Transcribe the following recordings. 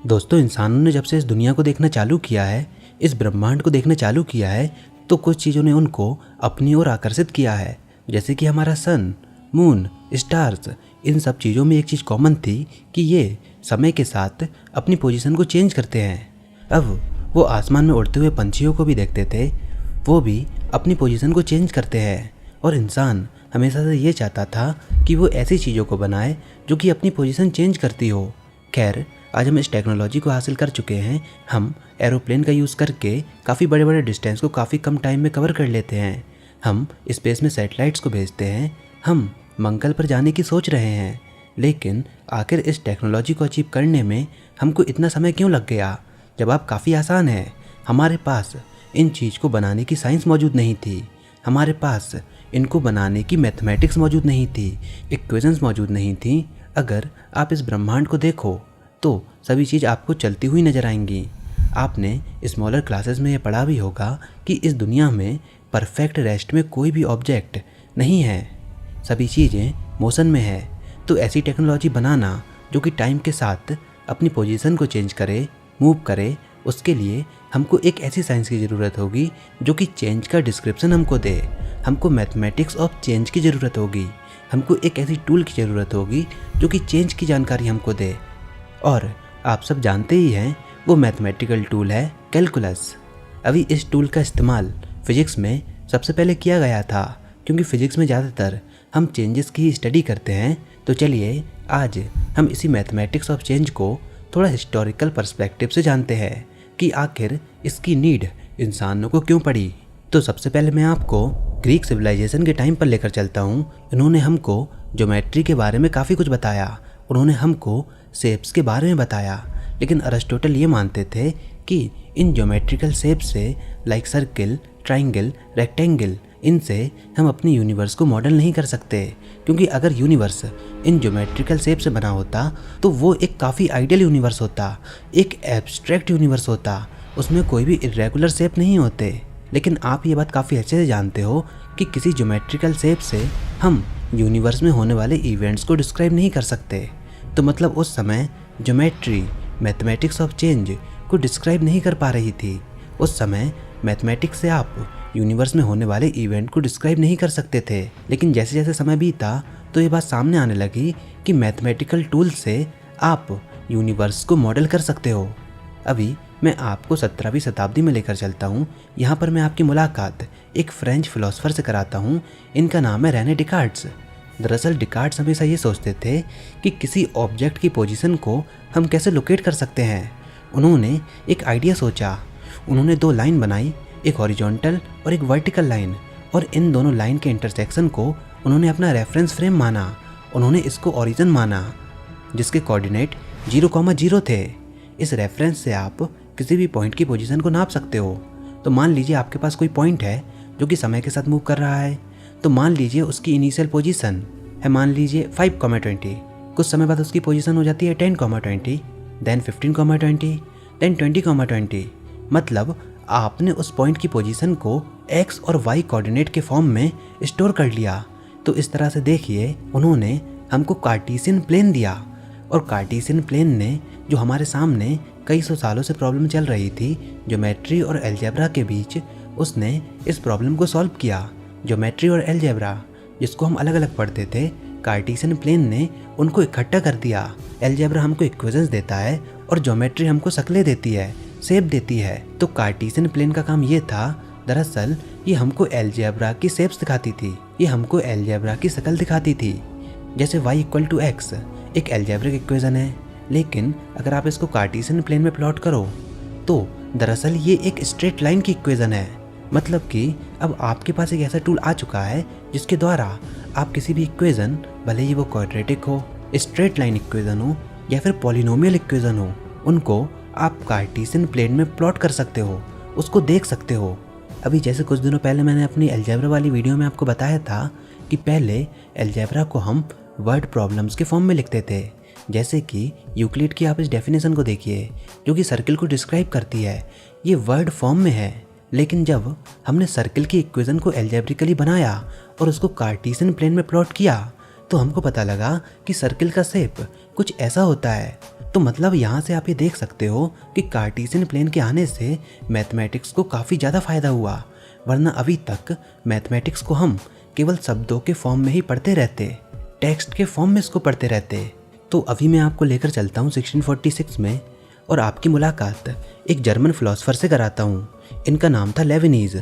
दोस्तों, इंसानों ने जब से इस दुनिया को देखना चालू किया है, इस ब्रह्मांड को देखना चालू किया है, तो कुछ चीज़ों ने उनको अपनी ओर आकर्षित किया है। जैसे कि हमारा सन, मून, स्टार्स, इन सब चीज़ों में एक चीज़ कॉमन थी कि ये समय के साथ अपनी पोजीशन को चेंज करते हैं। अब वो आसमान में उड़ते हुए पंछियों को भी देखते थे, वो भी अपनी पोजीशन को चेंज करते हैं। और इंसान हमेशा से ये चाहता था कि वो ऐसी चीज़ों को बनाए जो कि अपनी पोजीशन चेंज करती हो। खैर, आज हम इस टेक्नोलॉजी को हासिल कर चुके हैं। हम एरोप्लेन का यूज़ करके काफ़ी बड़े बड़े डिस्टेंस को काफ़ी कम टाइम में कवर कर लेते हैं। हम स्पेस में सैटेलाइट्स को भेजते हैं। हम मंगल पर जाने की सोच रहे हैं। लेकिन आखिर इस टेक्नोलॉजी को अचीव करने में हमको इतना समय क्यों लग गया? जवाब काफ़ी आसान है। हमारे पास इन चीज़ को बनाने की साइंस मौजूद नहीं थी। हमारे पास इनको बनाने की मैथमेटिक्स मौजूद नहीं थी, इक्वेशंस मौजूद नहीं थी। अगर आप इस ब्रह्मांड को देखो तो सभी चीज़ आपको चलती हुई नज़र आएंगी। आपने स्मॉलर क्लासेस में ये पढ़ा भी होगा कि इस दुनिया में परफेक्ट रेस्ट में कोई भी ऑब्जेक्ट नहीं है, सभी चीज़ें मोशन में है। तो ऐसी टेक्नोलॉजी बनाना जो कि टाइम के साथ अपनी पोजीशन को चेंज करे, मूव करे, उसके लिए हमको एक ऐसी साइंस की ज़रूरत होगी जो कि चेंज का डिस्क्रिप्शन हमको दे। हमको मैथमेटिक्स ऑफ चेंज की ज़रूरत होगी। हमको एक ऐसी टूल की ज़रूरत होगी जो कि चेंज की जानकारी हमको दे। और आप सब जानते ही हैं, वो मैथमेटिकल टूल है कैलकुलस। अभी इस टूल का इस्तेमाल फिजिक्स में सबसे पहले किया गया था, क्योंकि फिजिक्स में ज़्यादातर हम चेंजेस की ही स्टडी करते हैं। तो चलिए आज हम इसी मैथमेटिक्स ऑफ चेंज को थोड़ा हिस्टोरिकल पर्सपेक्टिव से जानते हैं कि आखिर इसकी नीड इंसानों को क्यों पड़ी। तो सबसे पहले मैं आपको ग्रीक सिविलाइजेशन के टाइम पर लेकर चलता हूँ। इन्होंने हमको ज्योमेट्री के बारे में काफ़ी कुछ बताया। उन्होंने हमको शेप्स के बारे में बताया। लेकिन अरिस्टोटल ये मानते थे कि इन ज्योमेट्रिकल शेप्स से लाइक सर्किल, ट्राइंगल, रेक्टेंगल, इनसे हम अपनी यूनिवर्स को मॉडल नहीं कर सकते। क्योंकि अगर यूनिवर्स इन ज्योमेट्रिकल शेप से बना होता तो वो एक काफ़ी आइडियल यूनिवर्स होता, एक एब्स्ट्रैक्ट यूनिवर्स होता, उसमें कोई भी इरेगुलर शेप नहीं होते। लेकिन आप ये बात काफ़ी अच्छे से जानते हो कि किसी ज्योमेट्रिकल शेप से हम यूनिवर्स में होने वाले इवेंट्स को डिस्क्राइब नहीं कर सकते। तो मतलब उस समय ज्योमेट्री मैथमेटिक्स ऑफ चेंज को डिस्क्राइब नहीं कर पा रही थी। उस समय मैथमेटिक्स से आप यूनिवर्स में होने वाले इवेंट को डिस्क्राइब नहीं कर सकते थे। लेकिन जैसे जैसे समय बीता तो ये बात सामने आने लगी कि मैथमेटिकल टूल से आप यूनिवर्स को मॉडल कर सकते हो। अभी मैं आपको 17वीं शताब्दी में लेकर चलता हूँ। यहाँ पर मैं आपकी मुलाकात एक फ्रेंच फिलोसोफर से कराता हूँ। इनका नाम है रेने डिकार्ड्स। दरअसल डिकार्ड्स हमेशा ये सोचते थे कि किसी ऑब्जेक्ट की पोजीशन को हम कैसे लोकेट कर सकते हैं। उन्होंने एक आइडिया सोचा। उन्होंने दो लाइन बनाई, एक हॉरिजॉन्टल और एक वर्टिकल लाइन, और इन दोनों लाइन के इंटरसेक्शन को उन्होंने अपना रेफरेंस फ्रेम माना। उन्होंने इसको ओरिजिन माना, जिसके कोऑर्डिनेट 0,0 थे। इस रेफरेंस से आप किसी भी पॉइंट की पोजीशन को नाप सकते हो। तो मान लीजिए आपके पास कोई पॉइंट है जो कि समय के साथ मूव कर रहा है। तो मान लीजिए उसकी इनिशियल पोजीशन है, मान लीजिए 5,20। कुछ समय बाद उसकी पोजीशन हो जाती है 10,20, देन 15,20, देन 20,20। मतलब आपने उस पॉइंट की पोजीशन को एक्स और वाई कोऑर्डिनेट के फॉर्म में स्टोर कर लिया। तो इस तरह से देखिए, उन्होंने हमको कार्टेशियन प्लेन दिया, और कार्टेशियन प्लेन ने जो हमारे सामने कई सौ सालों से प्रॉब्लम चल रही थी ज्योमेट्री और अलजेब्रा के बीच, उसने इस प्रॉब्लम को सॉल्व किया। ज्योमेट्री और अलजेब्रा जिसको हम अलग अलग पढ़ते थे, कार्टेशियन प्लेन ने उनको इकट्ठा कर दिया। अलजेब्रा हमको इक्वेशंस देता है और ज्योमेट्री हमको शक्लें देती है, शेप देती है। तो कार्टेशियन प्लेन का काम ये था, दरअसल ये हमको अलजेब्रा की शेप्स दिखाती थी, ये हमको अलजेब्रा की शक्ल दिखाती थी। जैसे y = x एक अलजेब्रिक इक्वेशन है, लेकिन अगर आप इसको कार्टेशियन प्लेन में प्लॉट करो तो दरअसल ये एक स्ट्रेट लाइन की इक्वेशन है। मतलब कि अब आपके पास एक ऐसा टूल आ चुका है जिसके द्वारा आप किसी भी इक्वेशन, भले ही वो क्वाड्रेटिक हो, स्ट्रेट लाइन इक्वेशन हो या फिर पॉलिनोमियल इक्वेशन हो, उनको आप कार्टेशियन प्लेन में प्लॉट कर सकते हो, उसको देख सकते हो। अभी जैसे कुछ दिनों पहले मैंने अपनी अलजेब्रा वाली वीडियो में आपको बताया था कि पहले अलजेब्रा को हम वर्ड प्रॉब्लम्स के फॉर्म में लिखते थे। जैसे कि यूक्लिड की आप इस डेफिनेशन को देखिए जो कि सर्किल को डिस्क्राइब करती है, ये वर्ड फॉर्म में है। लेकिन जब हमने सर्किल की इक्वेशन को एल्जेब्रिकली बनाया और उसको कार्टेशियन प्लेन में प्लॉट किया तो हमको पता लगा कि सर्किल का शेप कुछ ऐसा होता है। तो मतलब यहाँ से आप ये देख सकते हो कि कार्टेशियन प्लेन के आने से मैथमेटिक्स को काफ़ी ज़्यादा फ़ायदा हुआ, वरना अभी तक मैथमेटिक्स को हम केवल शब्दों के फॉर्म में ही पढ़ते रहते, टेक्स्ट के फॉर्म में इसको पढ़ते रहते। तो अभी मैं आपको लेकर चलता हूँ 1646 में और आपकी मुलाकात एक जर्मन फिलोसोफर से कराता हूँ। इनका नाम था लेविनीज।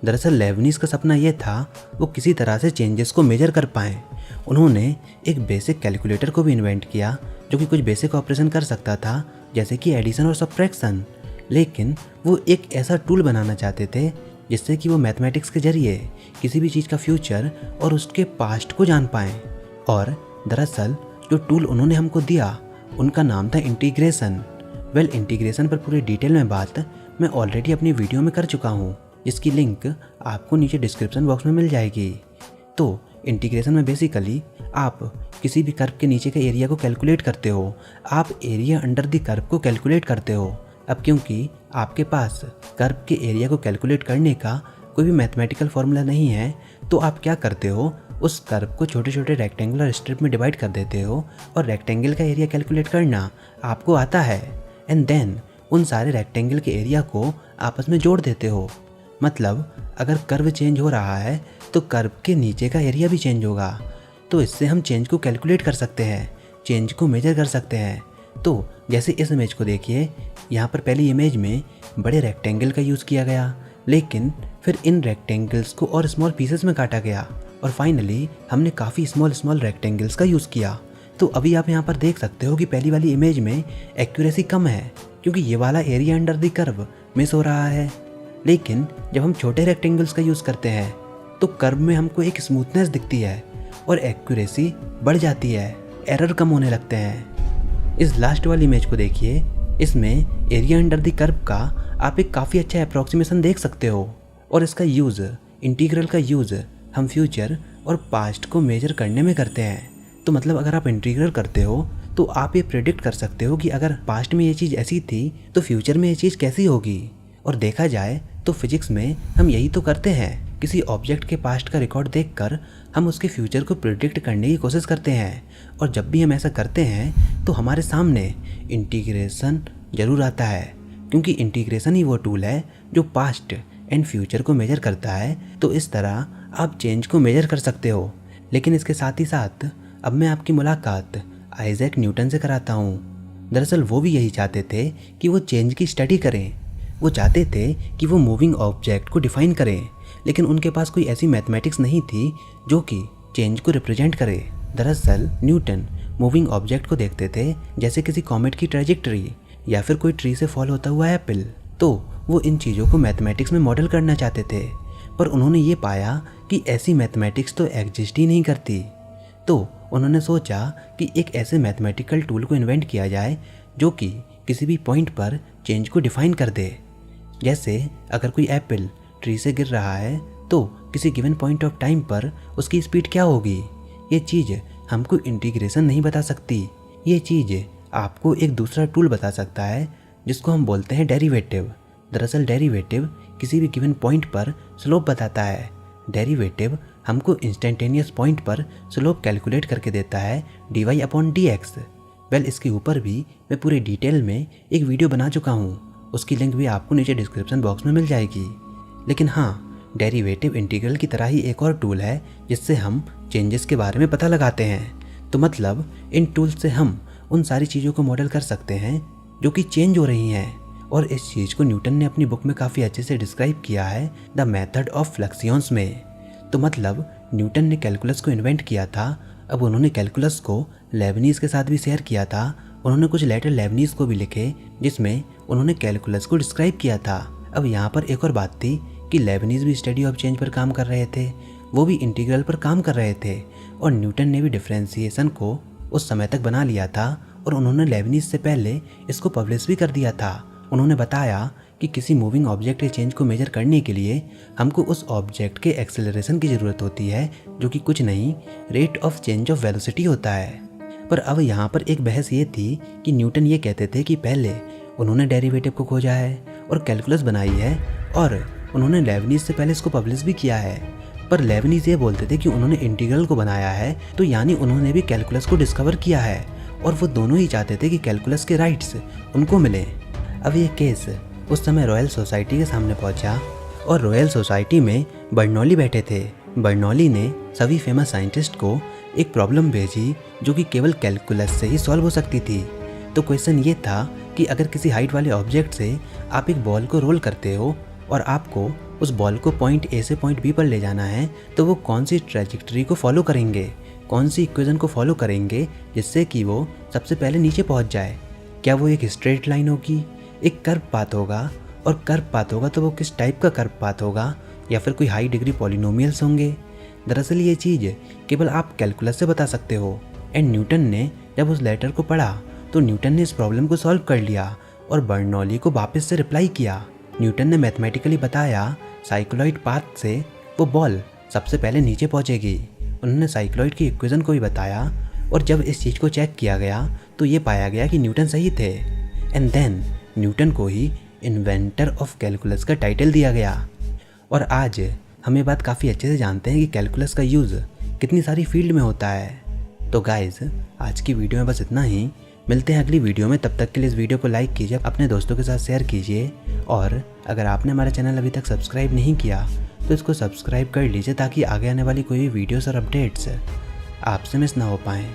दरअसल लेविनीज का सपना यह था वो किसी तरह से चेंजेस को मेजर कर पाएँ। उन्होंने एक बेसिक कैलकुलेटर को भी इन्वेंट किया जो कि कुछ बेसिक ऑपरेशन कर सकता था, जैसे कि एडिशन और सब्ट्रैक्शन। लेकिन वो एक ऐसा टूल बनाना चाहते थे जिससे कि वो मैथमेटिक्स के जरिए किसी भी चीज़ का फ्यूचर और उसके पास्ट को जान पाएँ। और दरअसल जो टूल उन्होंने हमको दिया उनका नाम था इंटीग्रेशन। वेल, इंटीग्रेशन पर पूरी डिटेल में बात मैं ऑलरेडी अपनी वीडियो में कर चुका हूँ, जिसकी लिंक आपको नीचे डिस्क्रिप्शन बॉक्स में मिल जाएगी। तो इंटीग्रेशन में बेसिकली आप किसी भी कर्व के नीचे के एरिया को कैलकुलेट करते हो, आप एरिया अंडर द कर्व को कैलकुलेट करते हो। अब क्योंकि आपके पास कर्व के एरिया को कैलकुलेट करने का कोई भी मैथमेटिकल फॉर्मूला नहीं है, तो आप क्या करते हो, उस कर्व को छोटे छोटे रेक्टेंगुलर स्ट्रिप में डिवाइड कर देते हो और रेक्टेंगल का एरिया कैलकुलेट करना आपको आता है। एंड देन उन सारे रेक्टेंगल के एरिया को आपस में जोड़ देते हो। मतलब अगर कर्व चेंज हो रहा है तो कर्व के नीचे का एरिया भी चेंज होगा। तो इससे हम चेंज को कैलकुलेट कर सकते हैं, चेंज को मेजर कर सकते हैं। तो जैसे इस इमेज को देखिए, यहाँ पर पहली इमेज में बड़े रेक्टेंगल का यूज़ किया गया, लेकिन फिर इन रेक्टेंगल्स को और स्मॉल पीसेस में काटा गया और फाइनली हमने काफ़ी स्मॉल रेक्टेंगल्स का यूज़ किया। तो अभी आप यहाँ पर देख सकते हो कि पहली वाली इमेज में एक्यूरेसी कम है क्योंकि ये वाला area under the curve miss हो रहा है। लेकिन जब हम छोटे रेक्टेंगल्स का यूज़ करते हैं तो कर्व में हमको एक स्मूथनेस दिखती है और एक्यूरेसी बढ़ जाती है, एरर कम होने लगते हैं। इस लास्ट वाली इमेज को देखिए, इसमें एरिया अंडर द कर्व का आप एक काफ़ी अच्छा अप्रॉक्सीमेशन देख सकते हो और इसका यूज़, इंटीग्रल का यूज़ हम फ्यूचर और पास्ट को मेजर करने में करते हैं। तो मतलब अगर आप इंटीग्रल करते हो तो आप ये प्रेडिक्ट कर सकते हो कि अगर पास्ट में ये चीज़ ऐसी थी तो फ्यूचर में ये चीज़ कैसी होगी। और देखा जाए तो फिजिक्स में हम यही तो करते हैं, किसी ऑब्जेक्ट के पास्ट का रिकॉर्ड देखकर हम उसके फ्यूचर को प्रेडिक्ट करने की कोशिश करते हैं। और जब भी हम ऐसा करते हैं तो हमारे सामने इंटीग्रेशन ज़रूर आता है, क्योंकि इंटीग्रेशन ही वो टूल है जो पास्ट एंड फ्यूचर को मेजर करता है। तो इस तरह आप चेंज को मेजर कर सकते हो। लेकिन इसके साथ ही साथ अब मैं आपकी मुलाकात आइजैक न्यूटन से कराता हूँ। दरअसल वो भी यही चाहते थे कि वो चेंज की स्टडी करें। वो चाहते थे कि वो मूविंग ऑब्जेक्ट को डिफाइन करें, लेकिन उनके पास कोई ऐसी मैथमेटिक्स नहीं थी जो कि चेंज को रिप्रेजेंट करे। दरअसल न्यूटन मूविंग ऑब्जेक्ट को देखते थे जैसे किसी कॉमेट की ट्रेजेक्टरी या फिर कोई ट्री से फॉल होता हुआ एप्पल। तो वो इन चीज़ों को मैथमेटिक्स में मॉडल करना चाहते थे, पर उन्होंने ये पाया कि ऐसी मैथमेटिक्स तो एग्जिस्ट ही नहीं करती। तो उन्होंने सोचा कि एक ऐसे मैथमेटिकल टूल को इन्वेंट किया जाए जो कि किसी भी पॉइंट पर चेंज को डिफाइन कर दे। जैसे अगर कोई एप्पल ट्री से गिर रहा है तो किसी गिवन पॉइंट ऑफ टाइम पर उसकी स्पीड क्या होगी, ये चीज़ हमको इंटीग्रेशन नहीं बता सकती। ये चीज़ आपको एक दूसरा टूल बता सकता है जिसको हम बोलते हैं डेरिवेटिव। दरअसल डेरिवेटिव किसी भी गिवन पॉइंट पर स्लोप बताता है। डेरिवेटिव हमको इंस्टेंटेनियस पॉइंट पर स्लोप कैलकुलेट करके देता है dy/dx। वेल, इसके ऊपर भी मैं पूरे डिटेल में एक वीडियो बना चुका हूँ, उसकी लिंक भी आपको नीचे डिस्क्रिप्शन बॉक्स में मिल जाएगी। लेकिन हाँ, डेरिवेटिव इंटीग्रल की तरह ही एक और टूल है जिससे हम चेंजेस के बारे में पता लगाते हैं। तो मतलब इन टूल से हम उन सारी चीज़ों को मॉडल कर सकते हैं जो कि चेंज हो रही हैं। और इस चीज़ को न्यूटन ने अपनी बुक में काफ़ी अच्छे से डिस्क्राइब किया है, द मेथड ऑफ फ्लक्सियंस में। तो मतलब न्यूटन ने कैलकुलस को इन्वेंट किया था, अब उन्होंने कैलकुलस को लेबनीज़ के साथ भी शेयर किया था। उन्होंने कुछ लेटर लेबनीज़ को भी लिखे जिसमें उन्होंने कैलकुलस को डिस्क्राइब किया था। अब यहाँ पर एक और बात थी कि लेबनीज़ भी स्टडी ऑफ चेंज पर काम कर रहे थे, वो भी इंटीग्रल पर काम कर रहे थे, और न्यूटन ने भी डिफरेंशिएशन को उस समय तक बना लिया था और उन्होंने लेबनीज़ से पहले इसको पब्लिश भी कर दिया था। उन्होंने बताया कि किसी मूविंग ऑब्जेक्ट के चेंज को मेजर करने के लिए हमको उस ऑब्जेक्ट के एक्सेलरेशन की ज़रूरत होती है, जो कि कुछ नहीं, rate of change of velocity होता है। पर अब यहाँ पर एक बहस ये थी कि न्यूटन ये कहते थे कि पहले उन्होंने डेरिवेटिव को खोजा है और कैलकुलस बनाई है और उन्होंने लेबनीज़ से पहले इसको पब्लिश भी किया है। पर लेबनीज़ ये बोलते थे कि उन्होंने इंटीग्रल को बनाया है, तो यानी उन्होंने भी कैलकुलस को डिस्कवर किया है और वो दोनों ही चाहते थे कि कैलकुलस के राइट्स उनको मिले। अब ये केस उस समय रॉयल सोसाइटी के सामने पहुंचा और रॉयल सोसाइटी में बर्नौली बैठे थे। बर्नौली ने सभी फेमस साइंटिस्ट को एक प्रॉब्लम भेजी जो कि केवल कैलकुलस से ही सॉल्व हो सकती थी। तो क्वेश्चन ये था कि अगर किसी हाइट वाले ऑब्जेक्ट से आप एक बॉल को रोल करते हो और आपको उस बॉल को पॉइंट ए से पॉइंट बी पर ले जाना है तो वो कौन सी ट्रैजेक्टरी को फॉलो करेंगे, कौन सी इक्वेशन को फॉलो करेंगे जिससे कि वो सबसे पहले नीचे पहुंच जाए। क्या वो एक स्ट्रेट लाइन होगी, एक कर्व पाथ होगा, और कर्व पाथ होगा तो वो किस टाइप का कर्व पाथ होगा, या फिर कोई हाई डिग्री पॉलिनोमियल्स होंगे। दरअसल ये चीज़ केवल आप कैलकुलस से बता सकते हो। एंड न्यूटन ने जब उस लेटर को पढ़ा तो न्यूटन ने इस प्रॉब्लम को सॉल्व कर लिया और बर्नौली को वापस से रिप्लाई किया। न्यूटन ने मैथमेटिकली बताया साइक्लॉइड पाथ से वो बॉल सबसे पहले नीचे पहुंचेगी। उन्होंने साइक्लॉइड की इक्वेशन को भी बताया और जब इस चीज़ को चेक किया गया तो ये पाया गया कि न्यूटन सही थे। एंड देन न्यूटन को ही इन्वेंटर ऑफ कैलकुलस का टाइटल दिया गया। और आज हम ये बात काफ़ी अच्छे से जानते हैं कि कैलकुलस का यूज़ कितनी सारी फील्ड में होता है। तो गाइज़ आज की वीडियो में बस इतना ही। मिलते हैं अगली वीडियो में, तब तक के लिए इस वीडियो को लाइक कीजिए, अपने दोस्तों के साथ शेयर कीजिए और अगर आपने हमारा चैनल अभी तक सब्सक्राइब नहीं किया तो इसको सब्सक्राइब कर लीजिए ताकि आगे आने वाली कोई भी वीडियोस और अपडेट्स आपसे मिस ना हो पाएँ।